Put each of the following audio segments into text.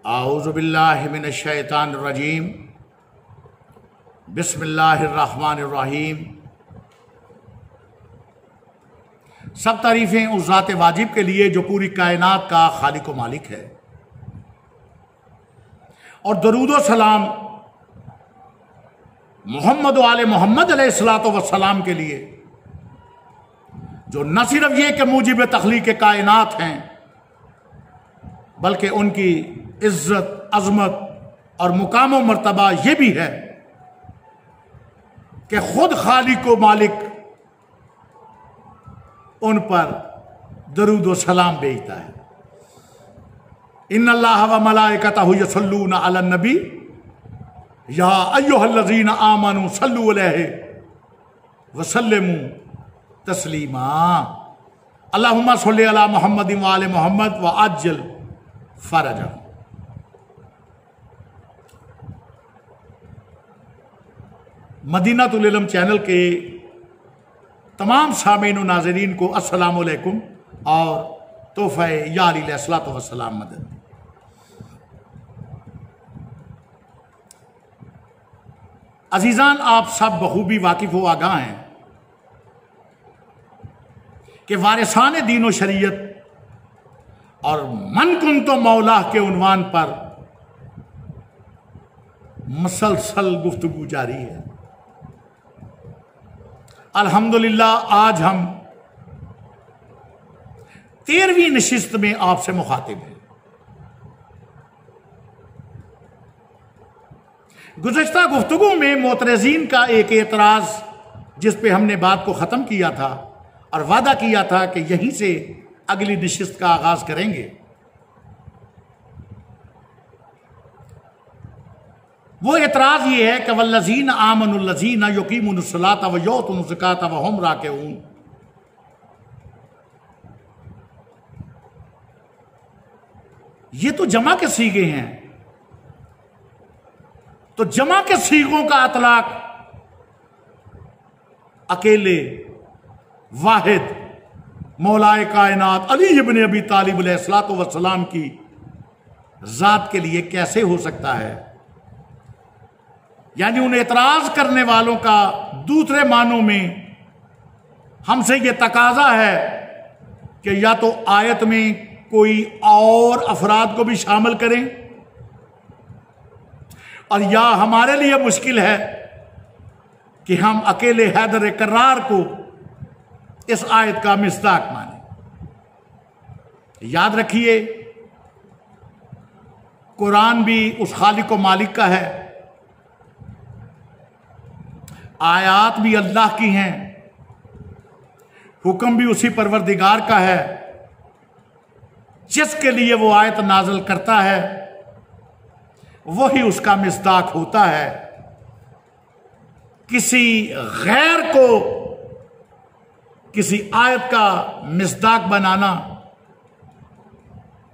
आऊज़ु बिल्लाहि मिनश शैतानिर रजीम बिस्मिल्लाहिर रहमानिर रहीम। सब तारीफ़ें उस ज़ात वाजिब के लिए जो पूरी कायनात का खालिक व मालिक है, और दरूद व सलाम मोहम्मद व आले मोहम्मद अलैहिस्सलातु वस्सलाम के लिए जो न सिर्फ ये कि मूजिब तख्लीक कायनात हैं, बल्कि उनकी इज्जत, अजमत और मुकाम व मर्तबा ये भी है कि खुद खालिक व मालिक उन पर दरूद व सलाम भेजता है। इन्नल्लाह व मलाइकतहु यसल्लूना अलन नबी या अय्युहल्लज़ीना आमनू सल्लु अलैहि व सल्लिमू तस्लीमा। अल्लाहुम्मा सल्लि अला मुहम्मदिन व आले मुहम्मद व अज्जल फरजा। मदीनातुल इल्म चैनल के तमाम सामीन व नाज़रीन को अस्सलामु अलैकुम और तोहफ़ा या अली अलैहिस्सलातु वस्सलाम मदद। अजीज़ान, आप सब बखूबी वाकिफ़ व आगाह हैं कि वारिसान दीन व शरीयत और मन कुन तो मौला के उन्वान पर मसलसल गुफ्तगू जारी है। अल्हम्दुलिल्लाह आज हम 13वीं नशिस्त में आपसे मुखातिब हैं। गुज़श्ता गुफ्तगू में मोतरज़ीन का एक एतराज़, जिस पे हमने बात को ख़त्म किया था और वादा किया था कि यहीं से अगली नशिस्त का आगाज़ करेंगे, वो एतराज़ ये है कि वल्लज़ीन आमनुल्लज़ीन युक़ीमुनुस्सलाता व युतूनुज़्ज़काता व हुम राकिऊन। ये तो जमा के सीगे हैं, तो जमा के सीगों का अतलाक अकेले वाहिद मौलाए कायनात अली इब्न अबी तालिब अलैहिस्सलातु वस्सलाम की ज़ात के लिए कैसे हो सकता है? यानी उन एतराज़ करने वालों का दूसरे मानों में हमसे ये तकाजा है कि या तो आयत में कोई और अफराद को भी शामिल करें, और या हमारे लिए मुश्किल है कि हम अकेले हैदर कर्रार को इस आयत का मिस्दाक माने। याद रखिए, कुरान भी उस खालिक व मालिक का है, आयात भी अल्लाह की हैं, हुक्म भी उसी परवरदिगार का है जिसके लिए वो आयत नाज़िल करता है, वही उसका मिस्दाक होता है। किसी गैर को किसी आयत का मिस्दाक बनाना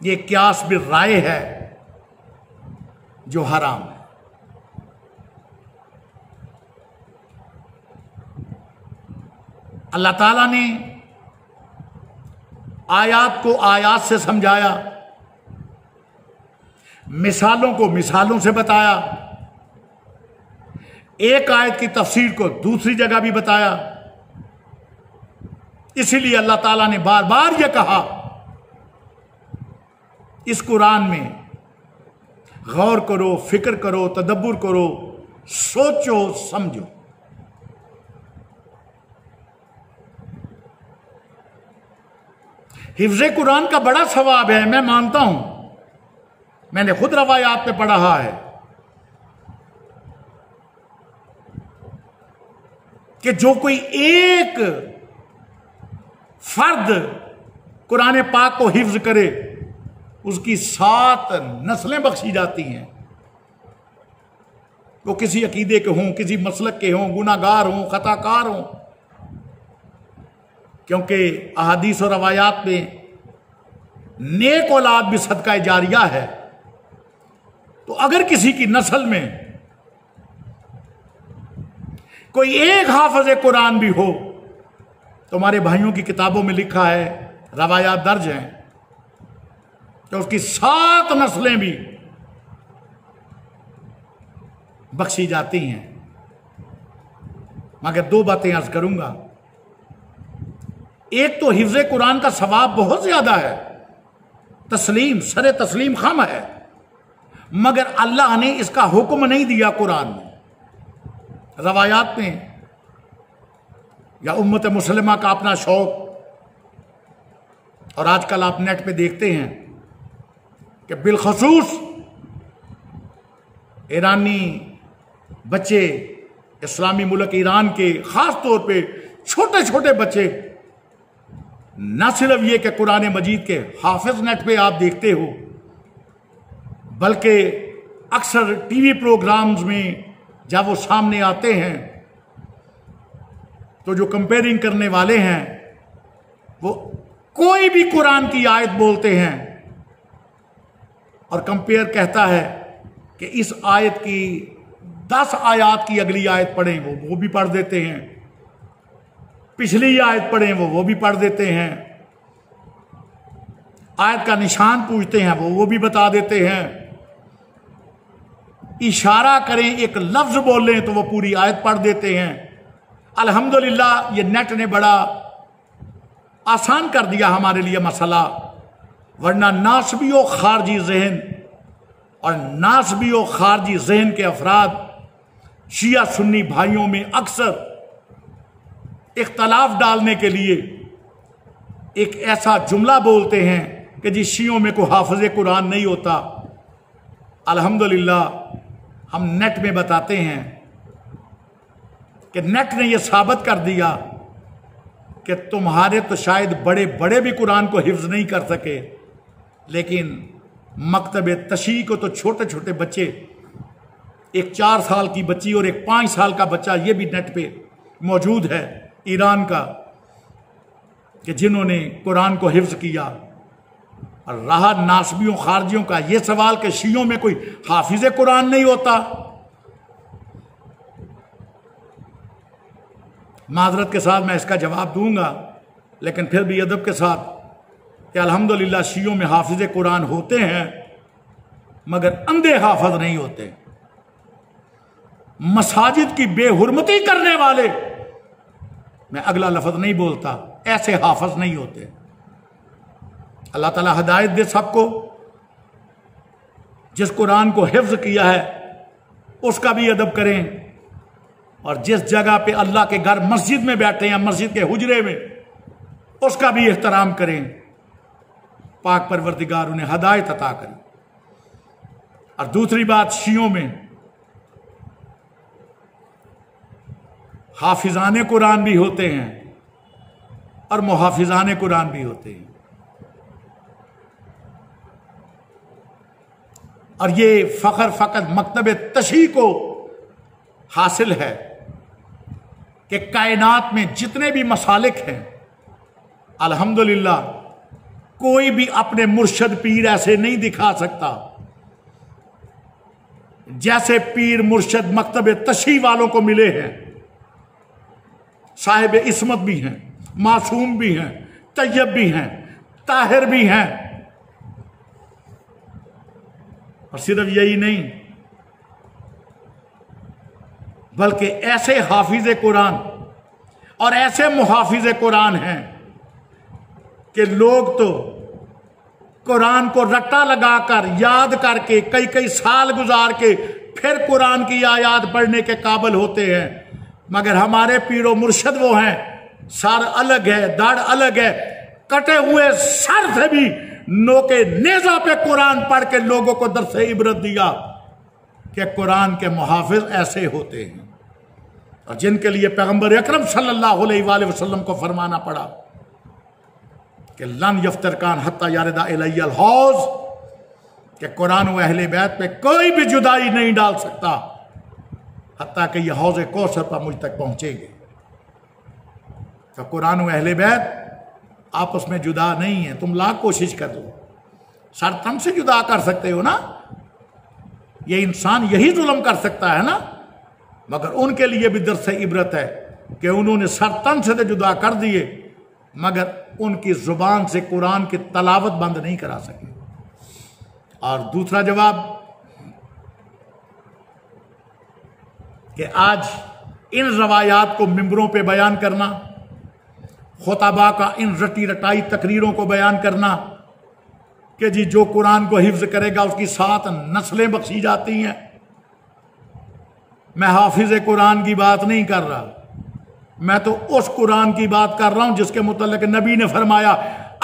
ये क्यास बिर राय है जो हराम है। अल्लाह ताला ने आयात को आयात से समझाया, मिसालों को मिसालों से बताया, एक आयत की तफसीर को दूसरी जगह भी बताया। इसीलिए अल्लाह ताला ने बार बार यह कहा, इस कुरान में गौर करो, फिक्र करो, तदब्बुर करो, सोचो, समझो। हिफ्ज़े कुरान का बड़ा सवाब है, मैं मानता हूं, मैंने खुद रवायात पे पढ़ा है कि जो कोई एक फर्द कुरान पाक को हिफ्ज करे, उसकी 7 नस्लें बख्शी जाती हैं। वो किसी अकीदे के हों, किसी मसलक के हों, गुनाहगार हों, खताकार हों, क्योंकि अहादीस और रवायात में नेक औलाद भी सदका जारिया है। तो अगर किसी की नस्ल में कोई एक हाफिज़ कुरान भी हो, तो हमारे भाइयों की किताबों में लिखा है, रवायात दर्ज हैं, तो उसकी 7 नस्लें भी बख्शी जाती हैं। मगर दो बातें अर्ज करूंगा। एक तो हिफ्ज़ कुरान का सवाब बहुत ज्यादा है, तस्लीम सरे तस्लीम खम है, मगर अल्लाह ने इसका हुक्म नहीं दिया कुरान में। रवायात में या उम्मत मुसलिमा का अपना शौक, और आजकल आप नेट पे देखते हैं कि बिलखसूस ईरानी बच्चे, इस्लामी मुल्क ईरान के खास तौर पे छोटे छोटे बच्चे, न सिर्फ ये कि कुरान मजीद के हाफिज नेट पे आप देखते हो, बल्कि अक्सर टीवी प्रोग्राम्स में जब वो सामने आते हैं तो जो कंपेयरिंग करने वाले हैं वो कोई भी कुरान की आयत बोलते हैं और कंपेयर कहता है कि इस आयत की 10 आयत की अगली आयत पढ़ें, वो भी पढ़ देते हैं। पिछली आयत पढ़ें, वो भी पढ़ देते हैं। आयत का निशान पूछते हैं, वो भी बता देते हैं। इशारा करें, एक लफ्ज बोलें तो वो पूरी आयत पढ़ देते हैं। अल्हम्दुलिल्लाह ये नेट ने बड़ा आसान कर दिया हमारे लिए मसला, वरना नासबी और खारजी जहन और नासबी और खारजी जहन के अफराद शिया सुन्नी भाइयों में अक्सर इख्तलाफ डालने के लिए एक ऐसा जुमला बोलते हैं कि जी शियों में कोई हाफिज़ कुरान नहीं होता। अल्हम्दुलिल्लाह हम नेट में बताते हैं कि नेट ने यह साबित कर दिया कि तुम्हारे तो शायद बड़े बड़े भी कुरान को हिफ्ज नहीं कर सके, लेकिन मकतब तशी को तो छोटे छोटे बच्चे, एक 4 साल की बच्ची और एक 5 साल का बच्चा, ये भी नेट पे मौजूद है ईरान का, कि जिन्होंने कुरान को हिफ्ज किया। और रहा नासबियों खारजियों का ये सवाल कि शियों में कोई हाफिज कुरान नहीं होता, माजरत के साथ मैं इसका जवाब दूंगा, लेकिन फिर भी अदब के साथ कि अल्हम्दुलिल्लाह शियों में हाफिज कुरान होते हैं, मगर अंधे हाफिज नहीं होते। मसाजिद की बेहुरमती करने वाले, मैं अगला लफ्ज नहीं बोलता, ऐसे हाफिज नहीं होते। अल्लाह ताला हिदायत दे सबको। जिस कुरान को हिफ्ज किया है उसका भी अदब करें, और जिस जगह पे अल्लाह के घर मस्जिद में बैठे हैं, मस्जिद के हुजरे में, उसका भी एहतराम करें। पाक परवरदिगार उन्हें हिदायत अता करें। और दूसरी बात, शियों में हाफिजाने कुरान भी होते हैं और मुहाफिजाने कुरान भी होते हैं, और ये फखर फकत मकतब तशी को हासिल है कि कायनात में जितने भी मसालिक हैं, अल्हम्दुलिल्लाह कोई भी अपने मुर्शद पीर ऐसे नहीं दिखा सकता जैसे पीर मुर्शद मकतब तशी वालों को मिले हैं। साहिब इस्मत भी हैं, मासूम भी हैं, तैयब भी हैं, ताहिर भी हैं। और सिर्फ यही नहीं, बल्कि ऐसे हाफिज कुरान और ऐसे मुहाफिज कुरान हैं कि लोग तो कुरान को रट्टा लगाकर याद करके कई कई साल गुजार के फिर कुरान की आयत पढ़ने के काबिल होते हैं, मगर हमारे पीरो मुर्शद वो हैं, सर अलग है, दाढ़ अलग है, कटे हुए सर से भी नोके नेजा पे कुरान पढ़ के लोगों को दर्स इबरत दिया कि कुरान के मुहाफिज ऐसे होते हैं। और जिनके लिए पैगंबर अकरम सल्लल्लाहु अलैहि वसल्लम को फरमाना पड़ा कि लन यफ्तरकान हत्ता यारदा इलैयल हौज, कि कुरान व अहले बैत पे कोई भी जुदाई नहीं डाल सकता हत्ता कि यह हौज कौसर पर मुझ तक पहुंचेंगे। तो कुरान व अहले बैत आपस में जुदा नहीं है। तुम लाख कोशिश कर लो, सर तन से जुदा कर सकते हो ना, ये इंसान यही जुल्म कर सकता है ना, मगर उनके लिए भी दर्स इबरत है कि उन्होंने सर तन से तो जुदा कर दिए, मगर उनकी जुबान से कुरान की तलावत बंद नहीं करा सके। और दूसरा जवाब कि आज इन रवायात को मिंबरों पे बयान करना, खुतबा का इन रटी रटाई तकरीरों को बयान करना कि जी जो कुरान को हिफ्ज करेगा उसकी 7 नस्लें बख्शी जाती हैं। मैं हाफिज कुरान की बात नहीं कर रहा, मैं तो उस कुरान की बात कर रहा हूं जिसके मुतल्लिक नबी ने फरमाया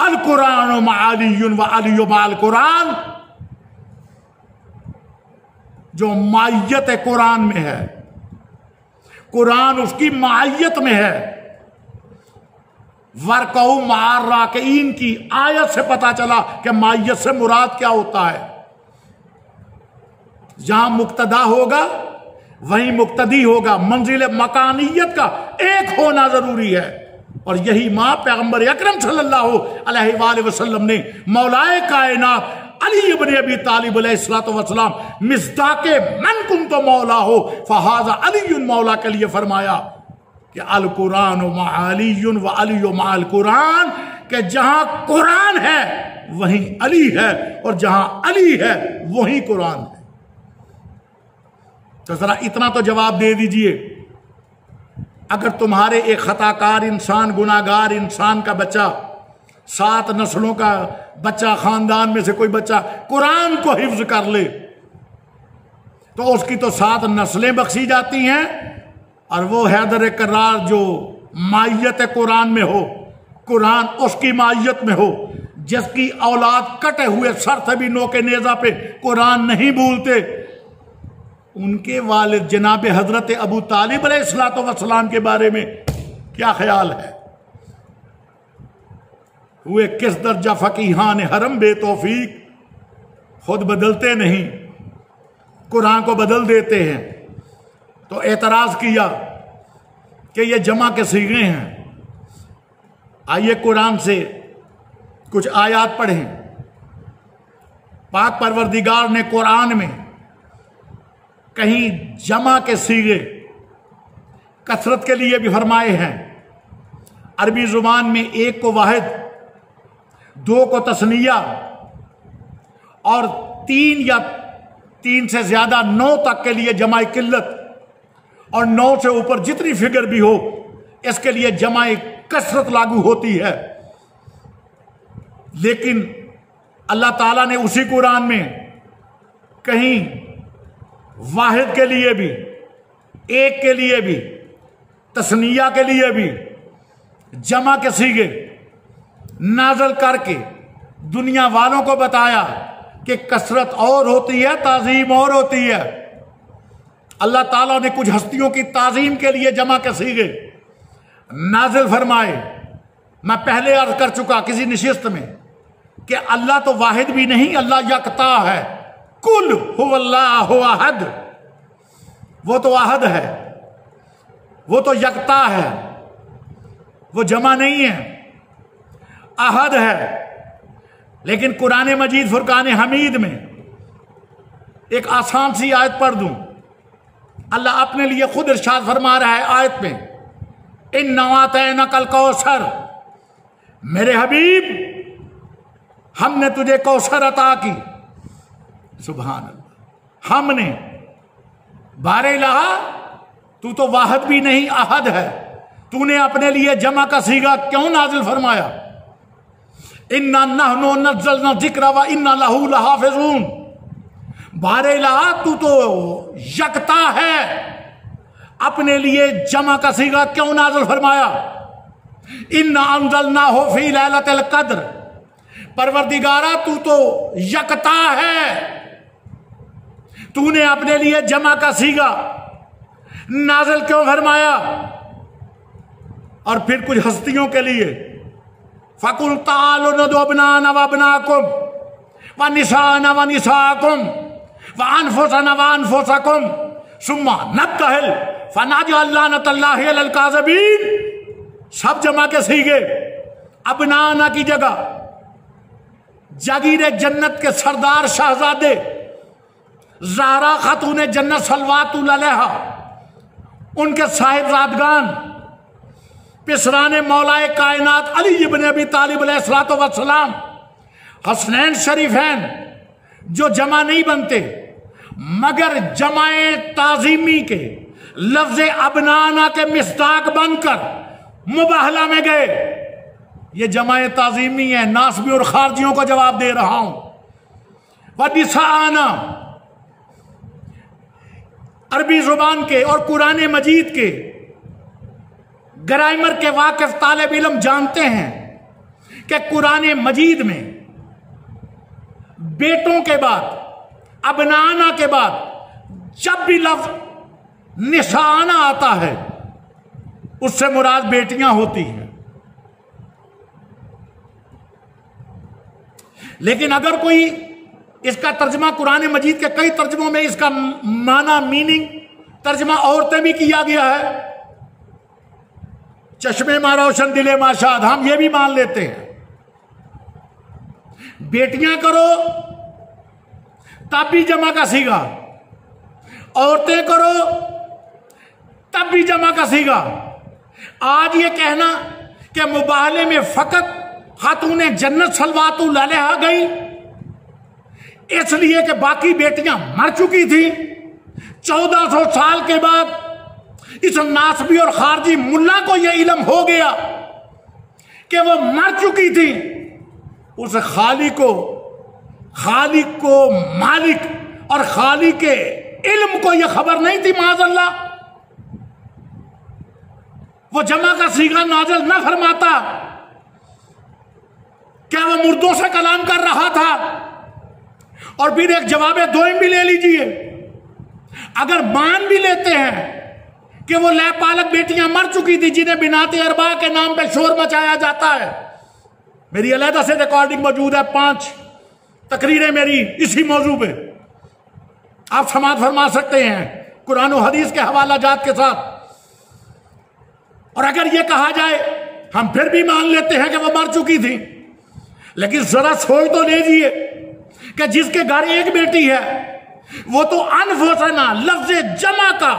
अल कुरान मअलियुन व अलियु मअल कुरान, जो मायत कुरान में है, कुरान उसकी मायत में है। वरकऊ मार राकीन की आयत से पता चला कि मायत से मुराद क्या होता है। जहां मुक्तदा होगा वहीं मुक्तदी होगा, मंजिल मकानियत का एक होना जरूरी है। और यही मां पैगंबर अकरम सल्लल्लाहु अलैहि वसल्लम ने मौलाए कायनात अली इब्न अबी तालिब अलैहिस्सलातु वस्सलाम मिस्दाके मन कुंतु मौला हो फहाजा अलीयुन मौला के लिए फरमाया कि अल कुरान मअलियुन व अलियु मअल कुरान, कि जहां कुरान है वहीं अली है और जहां अली है वहीं कुरान है। तो जरा इतना तो जवाब दे दीजिए, अगर तुम्हारे एक खताकार इंसान, गुनाहगार इंसान का बच्चा, 7 नस्लों का बच्चा, खानदान में से कोई बच्चा कुरान को हिफ्ज कर ले तो उसकी तो 7 नस्लें बख्शी जाती हैं, और वो हैदर करार जो मायत कुरान में हो, कुरान उसकी मायत में हो, जिसकी औलाद कटे हुए सर से भी नोके नेजा पे कुरान नहीं भूलते, उनके वालिद जनाब हजरत अबू तालिब अलैहिस्सलातु वस्सलाम के बारे में क्या ख्याल है? हुए किस दर्जा फकीहान हरम बेतौफीक, खुद बदलते नहीं, कुरान को बदल देते हैं। तो एतराज किया कि ये जमा के सीगे हैं। आइए कुरान से कुछ आयात पढ़ें। पाक परवरदिगार ने कुरान में कहीं जमा के सीगे कसरत के लिए भी फरमाए हैं। अरबी जुबान में 1 को वाहिद, 2 को तस्निया और 3 या 3 से ज्यादा 9 तक के लिए जमा किल्लत, और 9 से ऊपर जितनी फिगर भी हो इसके लिए जमा कसरत लागू होती है। लेकिन अल्लाह ताला ने उसी कुरान में कहीं वाहिद के लिए भी, 1 के लिए भी, तस्निया के लिए भी जमा के सीगे नाजल करके दुनिया वालों को बताया कि कसरत और होती है, ताजीम और होती है। अल्लाह ताला ने कुछ हस्तियों की ताजीम के लिए जमा के सीगे नाजिल फरमाए। मैं पहले अर्ज कर चुका किसी निशिस्त में कि अल्लाह तो वाहिद भी नहीं, अल्लाह यकता है। कुल हुवल्लाहु अहद, वो तो अहद है, वो तो यकता है, वो जमा नहीं है, अहद है। लेकिन कुरान मजीद फुरकान हमीद में एक आसान सी आयत पढ़ दूं। अल्लाह अपने लिए खुद इरशाद फरमा रहा है आयत में, इन्ना अतैनाकल कौसर, मेरे हबीब हमने तुझे कौसर अता की। सुभान अल्लाह, हमने बारे लहा, तू तो वाहिद भी नहीं, अहद है, तूने अपने लिए जमा का सीगा क्यों नाजिल फरमाया? इन्ना नहनु नज़्ज़लना ज़िक्रा व इन्ना लहू लहाफ़िज़ून, बारे लहा तू तो यकता है, अपने लिए जमा का सीगा क्यों नाजिल फरमाया? इन्ना अंज़लनाहु फ़ी लैलतिल क़द्र, परवरदिगारा तू तो यकता है, तूने अपने लिए जमा का सीगा नाजिल क्यों फरमाया? और फिर कुछ हस्तियों के लिए फ़कुल तालू नदु अबनाना व अबनाकुम व निसाना व निसाकुम व अनफुसना व अनफुसकुम सुम्मा नब्तहिल फनजअल लानतल्लाहि अलल काज़िबीन। सब जमा के सीगे अबनाना की जगह जागीर जन्नत के सरदार शहजादे ज़हरा खातून जन्नत सल्लल्लाहु अलैहा, उनके साहिबजादगान पिसराने मौलाए कायनात अली इब्न अबी तालिब अलैहिस्सलातु वस्सलाम, हसनैन शरीफैन, जो जमा नहीं बनते मगर जमाए ताजीमी के लफ्ज अबनाना के मिस्ताक बनकर मुबाहला में गए। ये जमाए ताजीमी है, नासबी और खारजियों को जवाब दे रहा हूं। वनिसाना अरबी जुबान के और कुरान मजीद के ग्रामर के वाकिफ तालिब इल्म जानते हैं कि कुरान मजीद में बेटों के बाद, अबनाना के बाद जब भी लफ्ज निशाना आता है उससे मुराद बेटियां होती हैं। लेकिन अगर कोई इसका तर्जमा कुरान मजीद के कई तर्जमों में इसका माना मीनिंग तर्जमा औरतें भी किया गया है। चश्मे मा रोशन दिले माशाद, हम ये भी मान लेते हैं। बेटियां करो तब भी जमा का सीगा, औरतें करो तब भी जमा का सीगा। आज ये कहना कि मुबाहले में फकत खातूने जन्नत सलवातुल अलैहा गई इसलिए कि बाकी बेटियां मर चुकी थी। 1400 साल के बाद इस नासबी और खारजी मुल्ला को यह इल्म हो गया कि वो मर चुकी थी। उस खालिक को मालिक और खालिक के इल्म को यह खबर नहीं थी माज़अल्लाह। वो जमा का सीगा नाज़िल न फरमाता, क्या वो मुर्दों से कलाम कर रहा था? और फिर एक जवाब दोइम भी ले लीजिए, अगर मान भी लेते हैं कि वो लैपालक बेटियां मर चुकी थी जिन्हें बिनाते अरबा के नाम पे शोर मचाया जाता है। मेरी अलहदा से रिकॉर्डिंग मौजूद है, 5 तकरीरें मेरी इसी मौजू पे, आप समाअत फरमा सकते हैं कुरान और हदीस के हवाला जात के साथ। और अगर ये कहा जाए हम फिर भी मान लेते हैं कि वो मर चुकी थी, लेकिन जरा सोच तो लीजिए कि जिसके घर एक बेटी है वो तो अनफुसना लफ्ज जमा का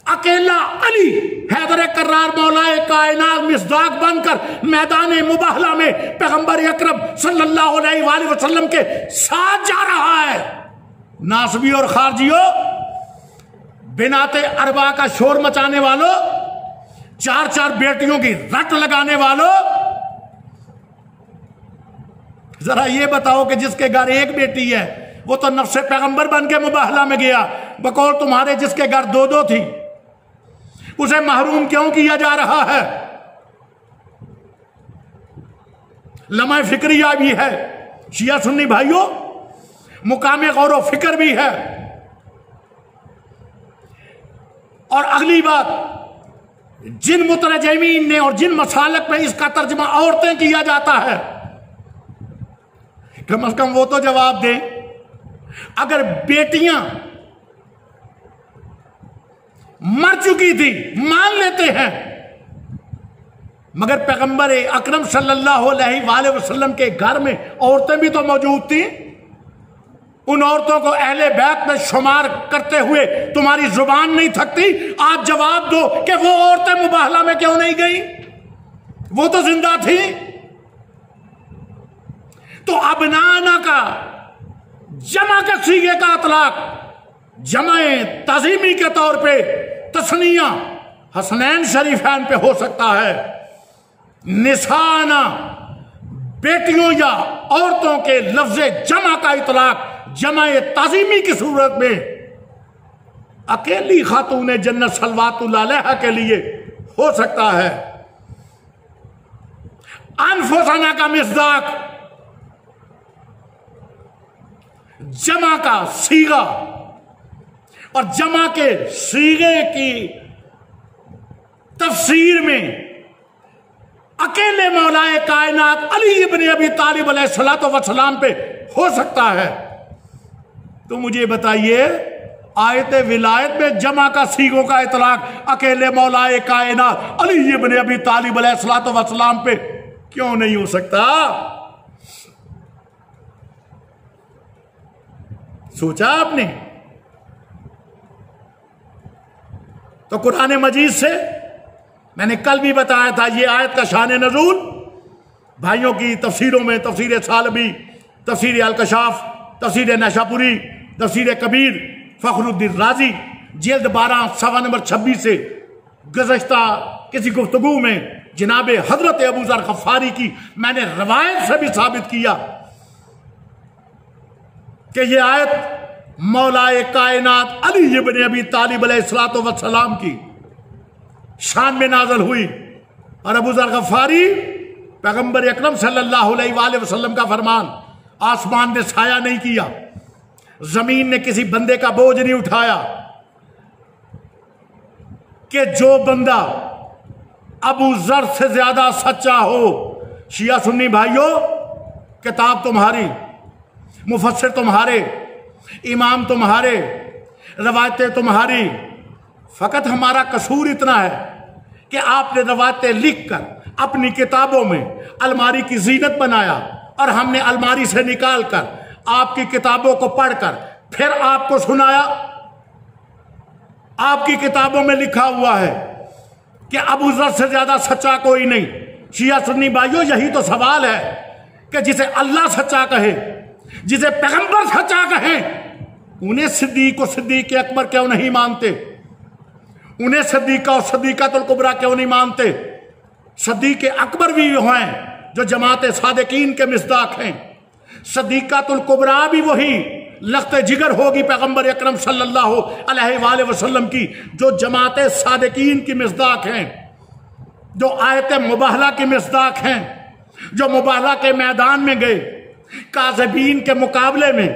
अकेला अली हैदर करार मौलाए कायनात मिस्दाक बनकर मैदान मुबाहला में पैगंबर अकरम सल्लल्लाहु अलैहि वसल्लम के साथ जा रहा है। नासबी और खारजियों, बिनाते अरबा का शोर मचाने वालों, 4-4 बेटियों की रट लगाने वालों, जरा ये बताओ कि जिसके घर एक बेटी है वो तो नफ्से पैगंबर बन के मुबाहला में गया, बकौल तुम्हारे जिसके घर 2-2 थी उसे महरूम क्यों किया जा रहा है? लम्हा फिक्रिया भी है शिया सुन्नी भाइयों, मुकामे गौर फिक्र भी है। और अगली बात, जिन मुतरजमीन ने और जिन मसालक में इसका तर्जमा औरतें किया जाता है, कम से कम वो तो जवाब दें। अगर बेटियां मर चुकी थी मान लेते हैं, मगर पैगंबर अकरम सल्लल्लाहु अलैहि वसल्लम के घर में औरतें भी तो मौजूद थी। उन औरतों को अहले बैत में शुमार करते हुए तुम्हारी जुबान नहीं थकती? आप जवाब दो कि वो औरतें मुबाहला में क्यों नहीं गई? वो तो जिंदा थी। तो अबनाना का जमा के सीगे का अतलाक जमाए तज़ीमी के तौर पे तस्निया हसनैन शरीफैन पे हो सकता है। निसाना बेटियों या औरतों के लफ्ज जमा का इतलाक जमाए तज़ीमी की सूरत में अकेली खातून जन्नत सलवातुल अलैहा के लिए हो सकता है। अनफुसना का मिस्दाक जमा का सीगा और जमा के सीगे की तफसीर में अकेले मौलाए कायनात अली इब्न अबी तालिब अलैहिस्सलातु वस्सलाम पे हो सकता है। तो मुझे बताइए, आयत विलायत में जमा का सीगों का इतलाक अकेले मौलाए कायनात अली इब्न अबी तालिब अलैहिस्सलातु वस्सलाम पे क्यों नहीं हो सकता? सोचा आपने? तो कुरान मजीद से मैंने कल भी बताया था, ये आयत का शान नज़ूल भाइयों की तफसीरों में तफसीर सालबी, तफसीर अल-कशाफ, तफसीर नशापुरी, तफसीर कबीर, फखरुद्दीन राजी, जिल्द 12 सवा नंबर 26 से गुज़श्ता किसी गुफ्तगू में जनाब हजरत अबू ज़र गफ़ारी की मैंने रवायत से भी साबित किया कि यह आयत मौलाए कायनात अली इब्न अबी तालिब अलैहिस्सलातु वस्सलाम की शान में नाज़िल हुई। और अबू ज़र गफ़ारी पैगंबर अकरम सल्लल्लाहु अलैहि वसल्लम का फरमान, आसमान ने साया नहीं किया, जमीन ने किसी बंदे का बोझ नहीं उठाया, कि जो बंदा अबू ज़र से ज्यादा सच्चा हो। शिया सुन्नी भाइयों, किताब तुम्हारी, मुफस्सिर तुम्हारे, इमाम तुम्हारे, रवायतें तुम्हारी, फकत हमारा कसूर इतना है कि आपने रवायतें लिखकर अपनी किताबों में अलमारी की जीनत बनाया और हमने अलमारी से निकाल कर आपकी किताबों को पढ़कर फिर आपको सुनाया। आपकी किताबों में लिखा हुआ है कि अबू ज़र से ज्यादा सच्चा कोई नहीं। शिया सुन्नी भाइयों, यही तो सवाल है कि जिसे अल्लाह सच्चा कहे, जिसे पैगंबर सच्चा कहे, उन्हें सिद्दीक और सिद्दीक अकबर क्यों नहीं मानते? उन्हें सिद्दीका और सिद्दीकातुल कुबरा क्यों नहीं मानते? सिद्दीक अकबर भी हैं जो जमात सादिकीन के मिस्दाक हैं, सिद्दीकातुल कुबरा भी वही लख्त जिगर होगी पैगंबर अकरम सल्लल्लाहु अलैहि वसल्लम की, जो जमात सादिकीन की मिस्दाक हैं, जो आयत मुबाहला की मिस्दाक हैं, जो मुबाहला के मैदान में गए काज़िबीन के मुकाबले में,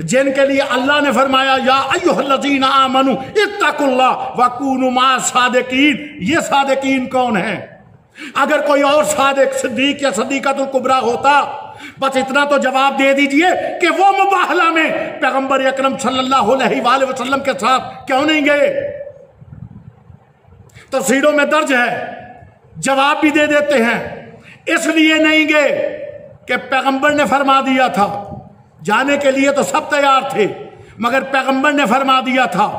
जिनके लिए अल्लाह ने फरमाया या अय्युहल्लज़ीना आमनू इत्तकुल्लाह वकूनू मा सादिकीन। ये सादिकीन कौन है? अगर कोई और सादिक सिद्दीक या सिद्दीकातुल कुबरा होता, बस इतना तो जवाब दे दीजिए कि वो मुबाहला में पैगंबर अकरम सल्लल्लाहु अलैहि वसल्लम के साथ क्यों नहीं गए? तफसीरों में दर्ज है, जवाब भी दे देते हैं, इसलिए नहीं गए कि पैगंबर ने फरमा दिया था। जाने के लिए तो सब तैयार थे, मगर पैगंबर ने फरमा दिया था,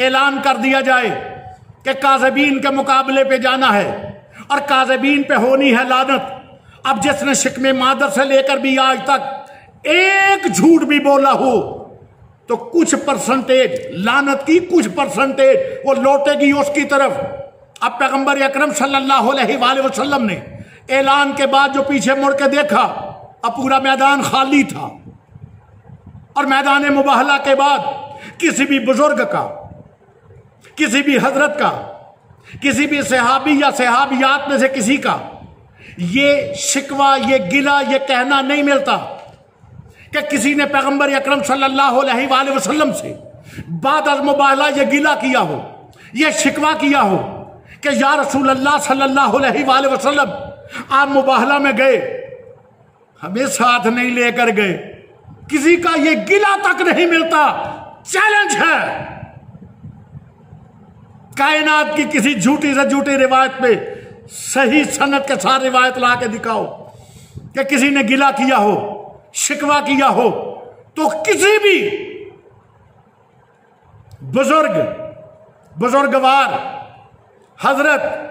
ऐलान कर दिया जाए कि काज़िबीन के मुकाबले पे जाना है और काज़िबीन पे होनी है लानत। अब जिसने शिकमे मादर से लेकर भी आज तक एक झूठ भी बोला हो तो कुछ परसेंटेज लानत की, कुछ परसेंटेज वो लौटेगी उसकी तरफ। अब पैगंबर अकरम सल्लल्लाहु अलैहि वसल्लम ने ऐलान के बाद जो पीछे मुड़ के देखा, अब पूरा मैदान खाली था। और मैदान मुबाहला के बाद किसी भी बुजुर्ग का, किसी भी हजरत का, किसी भी सहाबी या सहाबियात में से किसी का ये शिकवा, ये गिला, ये कहना नहीं मिलता कि किसी ने पैगंबर अकरम सल्लल्लाहु अलैहि वसल्लम से बाद अज़ मुबाहला ये गिला किया हो, ये शिकवा किया हो कि या रसूल अल्लाह सल्लल्लाहु अलैहि वसल्लम आप मुबाहला में गए, हमें साथ नहीं लेकर गए। किसी का ये गिला तक नहीं मिलता। चैलेंज है कायनात की किसी झूठी से झूठी रिवायत पे सही सनद के साथ रिवायत ला के दिखाओ कि किसी ने गिला किया हो, शिकवा किया हो। तो किसी भी बुजुर्ग, बुजुर्गवार, हजरत,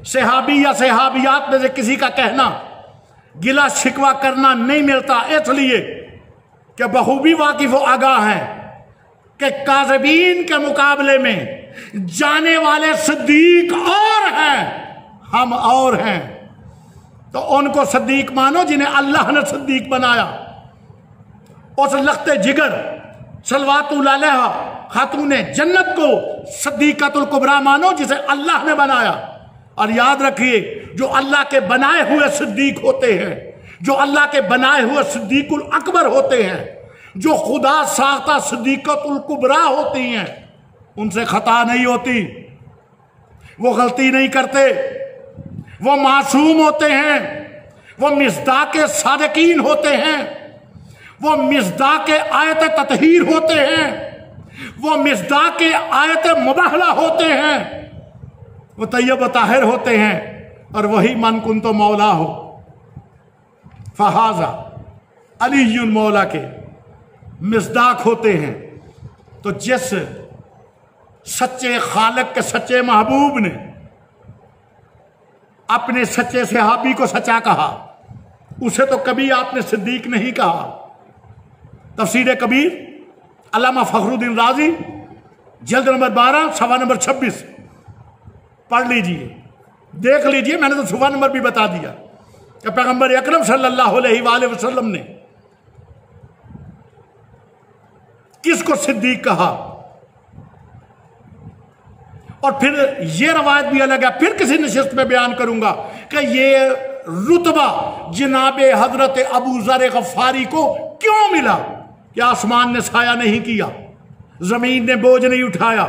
सहाबी या सहाबियात में से किसी का कहना, गिला शिकवा करना नहीं मिलता। इसलिए कि बखूबी वाकिफ आगाह हैं कि काज़िबीन के मुकाबले में जाने वाले सिद्दीक और हैं, हम और हैं। तो उनको सिद्दीक मानो जिन्हें अल्लाह ने सिद्दीक बनाया। उस लख्ते जिगर सलवातुल अलैहा खातून जन्नत को सिद्दीकातुल कुबरा मानो जिसे अल्लाह ने बनाया। और याद रखिए, जो अल्लाह के बनाए हुए सिद्दीक होते हैं, जो अल्लाह के बनाए हुए सिद्दीकुल अकबर होते हैं, जो खुदा साख्ता सिद्दीकातुल कुबरा होती हैं, उनसे खता नहीं होती, वो गलती नहीं करते, वो मासूम होते हैं, वो मिस्दाके सादिकीन होते हैं, वो मिस्दाके आयत ततहीर होते हैं, वो मिस्दाके आयत मुबाहला होते हैं, वो तैयब ताहिर होते हैं। और वही मन कुन तो मौला हो, फहाजा अलीयुन मौला के मिस्दाक होते हैं। तो जिस सच्चे खालिक के सच्चे महबूब ने अपने सच्चे सहाबी को सच्चा कहा, उसे तो कभी आपने सिद्दीक नहीं कहा। तफसीर कबीर अल्लामा फखरुद्दीन राजी जल्द नंबर 12 सवा नंबर 26 पढ़ लीजिए, देख लीजिए। मैंने तो सुबह नंबर भी बता दिया कि पैगंबर अकरम सल्लल्लाहु अलैहि वसल्लम ने किसको सिद्दीक कहा। और फिर यह रवायत भी अलग है, फिर किसी नशिस्त में बयान करूंगा कि ये रुतबा जनाब हजरत अबू ज़र गफ़ारी को क्यों मिला कि आसमान ने साया नहीं किया, जमीन ने बोझ नहीं उठाया,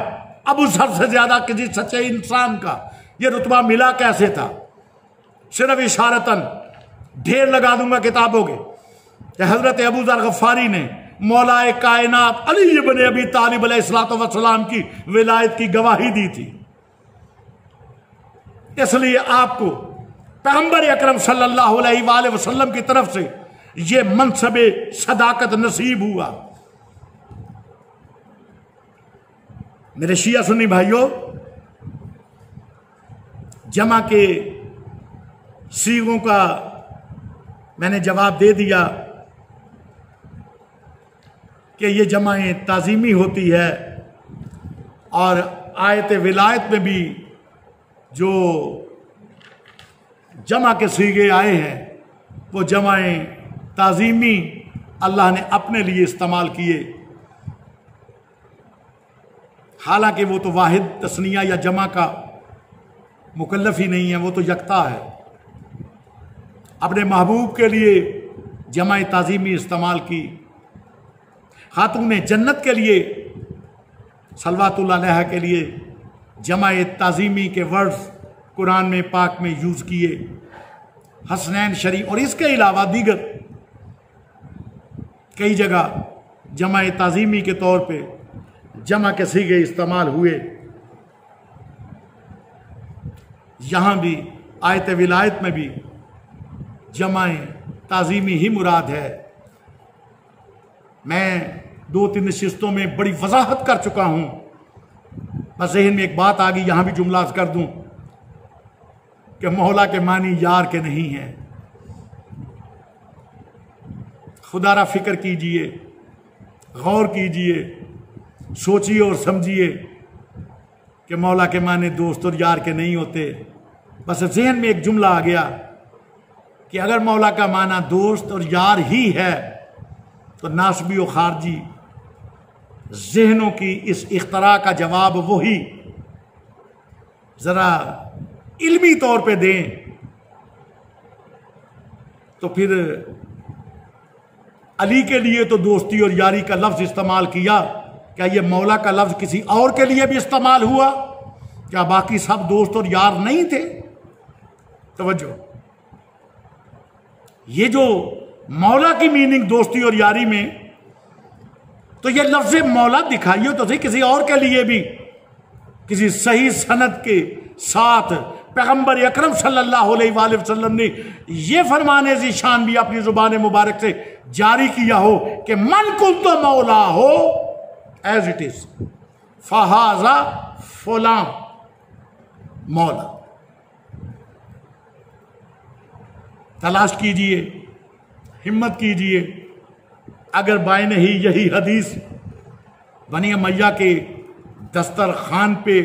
अबू ज़र से ज्यादा किसी सच्चे इंसान का यह रुतबा मिला कैसे था। सिर्फ इशारतन ढेर लगा दूंगा किताबों के कि हजरत अबू ज़र गफ़ारी ने मौलाए कायनात अली इब्न अबी तालिब अलैहिस्सलातु वस्सलाम की विलायत की गवाही दी थी। इसलिए आपको पैगंबर अकरम सल्लल्लाहु अलैहि वसल्लम की तरफ से यह मनसबे सदाकत नसीब हुआ। मेरे शिया सुन्नी भाइयों, जमा के सीगों का मैंने जवाब दे दिया कि ये जमाएं ताज़ीमी होती है, और आयत विलायत में भी जो जमा के सीगे आए हैं वो जमाएं ताज़ीमी अल्लाह ने अपने लिए इस्तेमाल किए। हालांकि वो तो वाहिद तस्निया या जमा का मुकल्लफ ही नहीं है, वो तो यकता है। अपने महबूब के लिए जमा ताज़ीमी इस्तेमाल की। खातून जन्नत के लिए सलवातुल्लाह अलैहा के लिए जमा ताज़ीमी के वर्ड्स कुरान में पाक में यूज़ किए। हसनैन शरीफ और इसके अलावा दीगर कई जगह जमा ताज़ीमी के तौर पे जमा के सीगे इस्तेमाल हुए। यहाँ भी आयत विलायत में भी जमा ताज़ीमी ही मुराद है। मैं 2-3 नशिस्तों में बड़ी वजाहत कर चुका हूँ, बस ज़हन में एक बात आ गई, यहाँ भी जुमला अर्ज़ कर दूँ कि मौला के मानी यार के नहीं हैं। खुदारा फिक्र कीजिए, गौर कीजिए, सोचिए और समझिए कि मौला के माने दोस्त और यार के नहीं होते। बस ज़हन में एक जुमला आ गया कि अगर मौला का माना दोस्त और यार ही है तो नासबी और खारजी ज़हनों की इस इख्तरा का जवाब वही ज़रा इल्मी तौर पे दें तो फिर अली के लिए तो दोस्ती और यारी का लफ्ज़ इस्तेमाल किया, क्या ये मौला का लफ्ज़ किसी और के लिए भी इस्तेमाल हुआ? क्या बाकी सब दोस्त और यार नहीं थे? तवज्जो, ये जो मौला की मीनिंग दोस्ती और यारी में, तो ये लफ्ज़ मौला दिखाइए तो सही किसी और के लिए भी किसी सही सनद के साथ पैगंबर अकरम सल्लल्लाहु अलैहि वसल्लम ने यह फरमाने ज़ी शान भी अपनी ज़ुबान मुबारक से जारी किया हो कि मन कुल तो मौला हो एज इट इज फहाजा फुला मौला। तलाश कीजिए, हिम्मत कीजिए। अगर बाय नहीं यही हदीस बनी मैया के दस्तरखान पे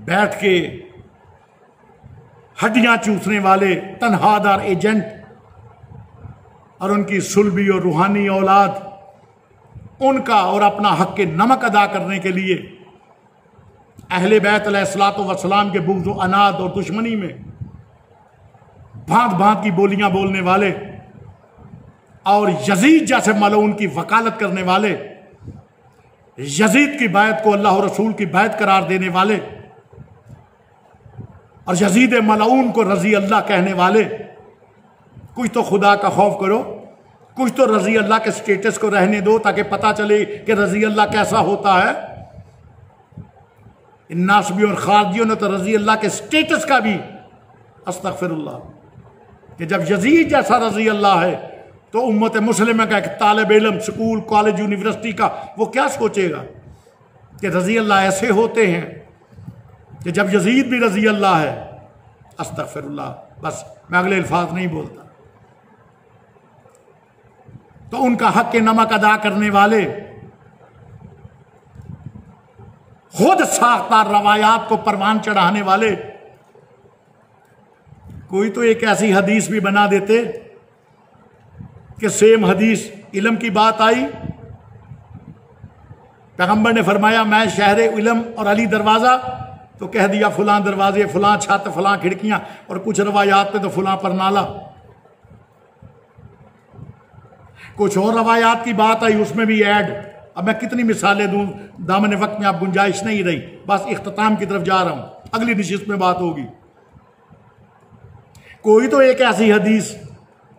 बैठ के हड्डियां चूसने वाले तनहादार एजेंट और उनकी सुलभी और रूहानी औलाद, उनका और अपना हक के नमक अदा करने के लिए अहले बैत अलैहिस्सलातु वस्सलाम के बुग़्ज़ व अनाद और दुश्मनी में भांत भांत की बोलियां बोलने वाले और यजीद जैसे मलऊन की वकालत करने वाले, यजीद की बैत को अल्लाह और रसूल की बैत करार देने वाले और यजीद मलऊन को रजी अल्लाह कहने वाले, कुछ तो खुदा का खौफ करो, कुछ तो रजी अल्लाह के स्टेटस को रहने दो ताकि पता चले कि रजी अल्लाह कैसा होता है। इन नासबी और खारजियों ने तो रजी अल्लाह के स्टेटस का भी अस्तगफिरुल्लाह कि जब यजीद जैसा रजी अल्लाह है तो उम्मत मुस्लिम का एक तालिब इल्म स्कूल कॉलेज यूनिवर्सिटी का वो क्या सोचेगा कि रजी अल्लाह ऐसे होते हैं कि जब यजीद भी रजी अल्लाह है। अस्तगफिरुल्लाह, बस मैं अगले अल्फाज नहीं बोलता। तो उनका हक के नमक अदा करने वाले खुद साख्ता रवायात को परवान चढ़ाने वाले कोई तो एक ऐसी हदीस भी बना देते कि सेम हदीस इल्म की बात आई, पैगंबर ने फरमाया मैं शहर इल्म और अली दरवाज़ा, तो कह दिया फलां दरवाजे, फलां छत, फलां खिड़कियां, और कुछ रवायात पे तो फलां परनाला। कुछ और रवायात की बात आई, उसमें भी ऐड। अब मैं कितनी मिसालें दूं, दामन वक्त में आप गुंजाइश नहीं रही, बस इख्तिताम की तरफ जा रहा हूं, अगली नशिस्त में बात होगी। कोई तो एक ऐसी हदीस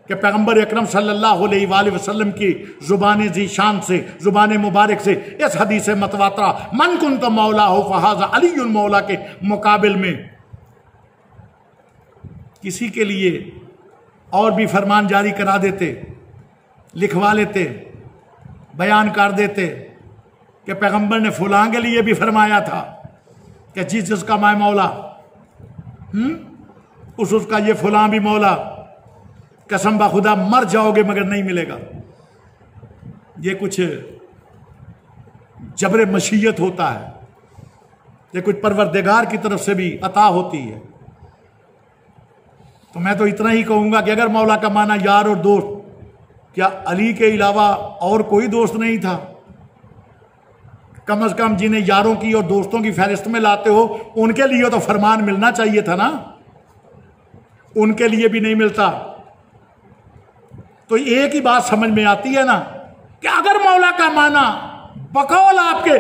कि पैगंबर अकरम सल्लल्लाहु अलैहि वसल्लम की जुबान जी शान से, जुबान मुबारक से इस हदीस मतवातरा मन कुंत मौला हो फहाजा अलीयुल मौला के मुकाबिल में किसी के लिए और भी फरमान जारी करा देते, लिखवा लेते, बयान कर देते कि पैगंबर ने फलां के लिए भी फरमाया था कि जिसका मैं मौला उसका ये फलां भी मौला, कसम बा खुदा मर जाओगे मगर नहीं मिलेगा। ये कुछ जबरे मशीयत होता है, ये कुछ परवरदिगार की तरफ से भी अता होती है। तो मैं तो इतना ही कहूंगा कि अगर मौला का माना यार और दोस्त, क्या अली के अलावा और कोई दोस्त नहीं था? कम से कम जिन्हें यारों की और दोस्तों की फहरिस्त में लाते हो उनके लिए तो फरमान मिलना चाहिए था ना, उनके लिए भी नहीं मिलता। तो एक ही बात समझ में आती है ना कि अगर मौला का माना बकौल आपके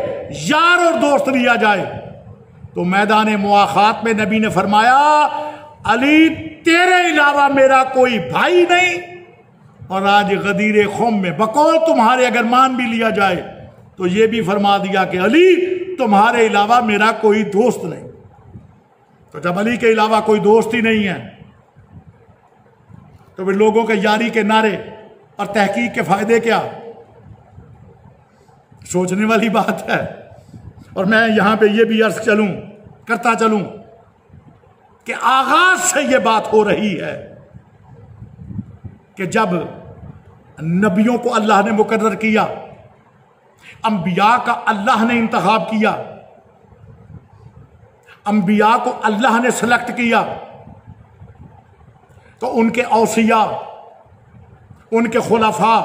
यार और दोस्त लिया जाए तो मैदान मुआखात में नबी ने फरमाया अली तेरे अलावा मेरा कोई भाई नहीं, और आज गदीर खुम में बकौल तुम्हारे अगर मान भी लिया जाए तो यह भी फरमा दिया कि अली तुम्हारे अलावा मेरा कोई दोस्त नहीं। तो जब अली के अलावा कोई दोस्त ही नहीं है तो फिर लोगों के यारी के नारे और तहकीक के फायदे क्या? सोचने वाली बात है। और मैं यहां पे ये भी अर्ज करता चलूं कि आगाज से ये बात हो रही है कि जब नबियों को अल्लाह ने मुकर्रर किया, अंबिया का अल्लाह ने इंतखाब किया, अंबिया को अल्लाह ने सेलेक्ट किया, तो उनके औसिया, उनके खुलफा,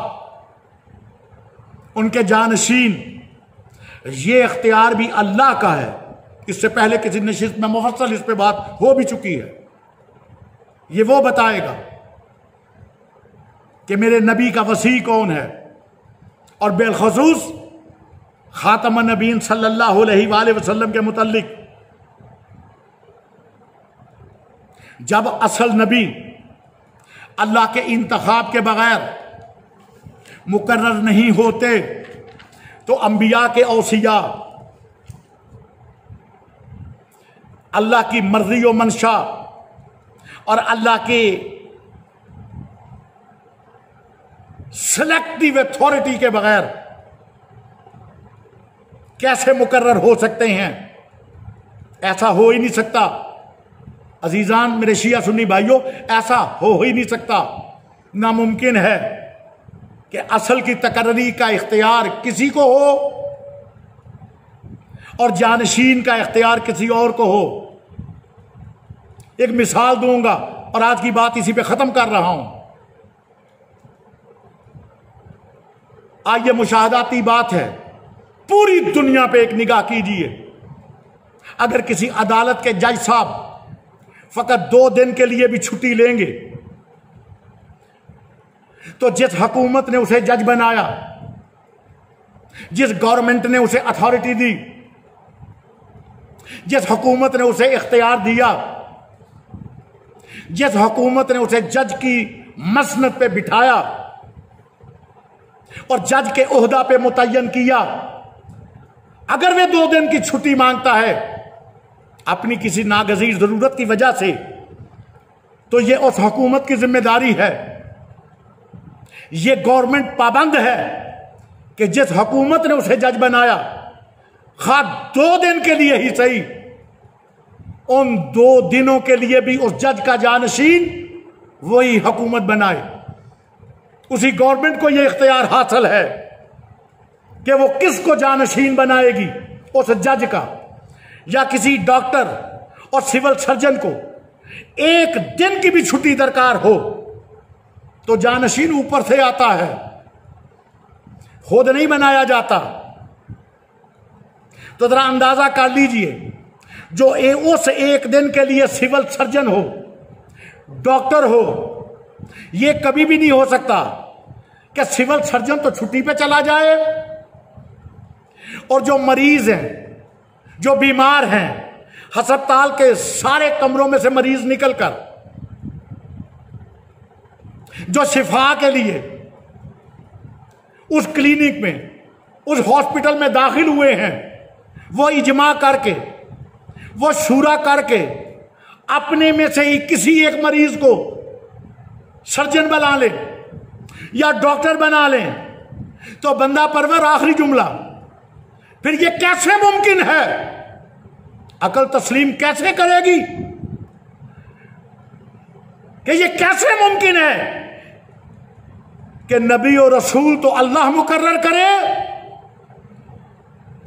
उनके जानशीन, ये इख्तियार भी अल्लाह का है। इससे पहले किसी नशिस्त में मुफस्सल इस पे बात हो भी चुकी है। ये वो बताएगा कि मेरे नबी का वसी कौन है, और बिलखसूस खातमुन नबीन सल्लल्लाहु अलैहि वसल्लम के मुतल्लिक जब असल नबी अल्लाह के इंतखाब के बगैर मुकर्रर नहीं होते तो अंबिया के औसिया अल्लाह की मर्जी व मंशा और अल्लाह के सिलेक्टिव अथॉरिटी के बगैर कैसे मुकर्रर हो सकते हैं? ऐसा हो ही नहीं सकता। अजीजान मेरे शिया सुन्नी भाइयों, ऐसा हो ही नहीं सकता। नामुमकिन है कि असल की तकर्री का इख्तियार किसी को हो और जानशीन का इख्तियार किसी और को हो। एक मिसाल दूंगा और आज की बात इसी पे खत्म कर रहा हूं। आज ये मुशाहदाती बात है, पूरी दुनिया पे एक निगाह कीजिए। अगर किसी अदालत के जज साहब फकत 2 दिन के लिए भी छुट्टी लेंगे तो जिस हुकूमत ने उसे जज बनाया, जिस गवर्नमेंट ने उसे अथॉरिटी दी, जिस हुकूमत ने उसे इख्तियार दिया, जिस हुकूमत ने उसे जज की मसनद पे बिठाया और जज के ओहदा पे मुतय्यन किया, अगर वे 2 दिन की छुट्टी मांगता है अपनी किसी नागजीर जरूरत की वजह से, तो यह उस हुकूमत की जिम्मेदारी है, यह गवर्नमेंट पाबंद है कि जिस हुकूमत ने उसे जज बनाया, खा 2 दिन के लिए ही सही, उन 2 दिनों के लिए भी उस जज का जानशीन वही हुकूमत बनाए। उसी गवर्नमेंट को यह इख्तियार हासिल है कि वो किसको जानशीन बनाएगी, उस जज का। या किसी डॉक्टर और सिविल सर्जन को एक दिन की भी छुट्टी दरकार हो तो जानशीन ऊपर से आता है, खुद नहीं बनाया जाता। तो जरा अंदाजा कर लीजिए, जो उस एक दिन के लिए सिविल सर्जन हो, डॉक्टर हो, यह कभी भी नहीं हो सकता कि सिविल सर्जन तो छुट्टी पे चला जाए और जो मरीज हैं, जो बीमार हैं, अस्पताल के सारे कमरों में से मरीज निकलकर जो शिफा के लिए उस क्लिनिक में, उस हॉस्पिटल में दाखिल हुए हैं, वो इजमा करके, वो शूरा करके अपने में से ही किसी एक मरीज को सर्जन बना ले या डॉक्टर बना ले तो बंदा परवर आखिरी जुमला। फिर ये कैसे मुमकिन है? अकल तस्लीम कैसे करेगी कि ये कैसे मुमकिन है कि नबी और रसूल तो अल्लाह मुकर्रर करे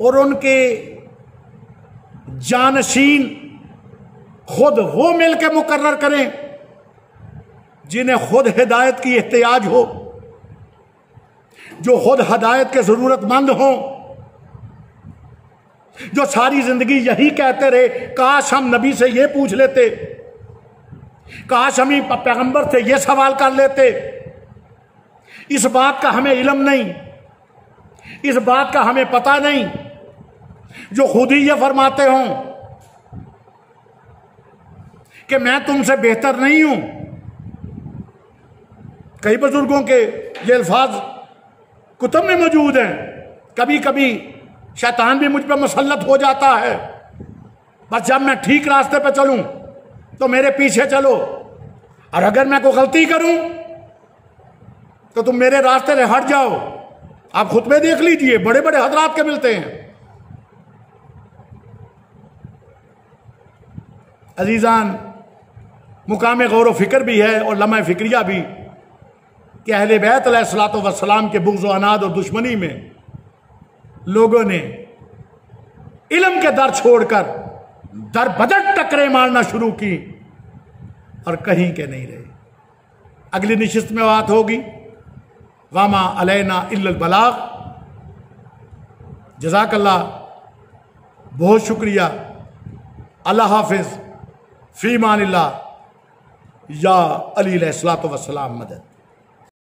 और उनके जानशीन खुद वो मिलकर मुकर्रर करें जिन्हें खुद हिदायत की एहतियाज हो, जो खुद हिदायत के जरूरतमंद हों, जो सारी जिंदगी यही कहते रहे काश हम नबी से ये पूछ लेते, काश हम पैगंबर से ये सवाल कर लेते। इस बात का हमें इल्म नहीं, इस बात का हमें पता नहीं, जो खुद ही ये फरमाते हों कि मैं तुमसे बेहतर नहीं हूं। कई बुजुर्गों के ये अल्फाज कुतुब में मौजूद हैं। कभी कभी शैतान भी मुझ पर मुसल्लत हो जाता है, बस जब मैं ठीक रास्ते पर चलूं तो मेरे पीछे चलो, और अगर मैं कोई गलती करूं तो तुम मेरे रास्ते से हट जाओ। आप खुतबे देख लीजिए, बड़े बड़े हजरात के मिलते हैं। अजीजान, मुकाम गौर फिक्र भी है और लम्हा फिक्रिया भी कि अहले बैत अलैहिस्सलातु वस्सलाम के बुग़्ज़ व अनाद और दुश्मनी में लोगों ने इल्म के दर छोड़कर दर बदर टकरे मारना शुरू की और कहीं के नहीं रहे। अगली निशिस्त में बात होगी। वामा अलैना इल्लल बलाग। जज़ाकल्लाह, बहुत शुक्रिया। अल्लाह हाफिज़, फ़ी मानिल्लाह। या अली अलैहिस्सलातु वस्सलाम मदद।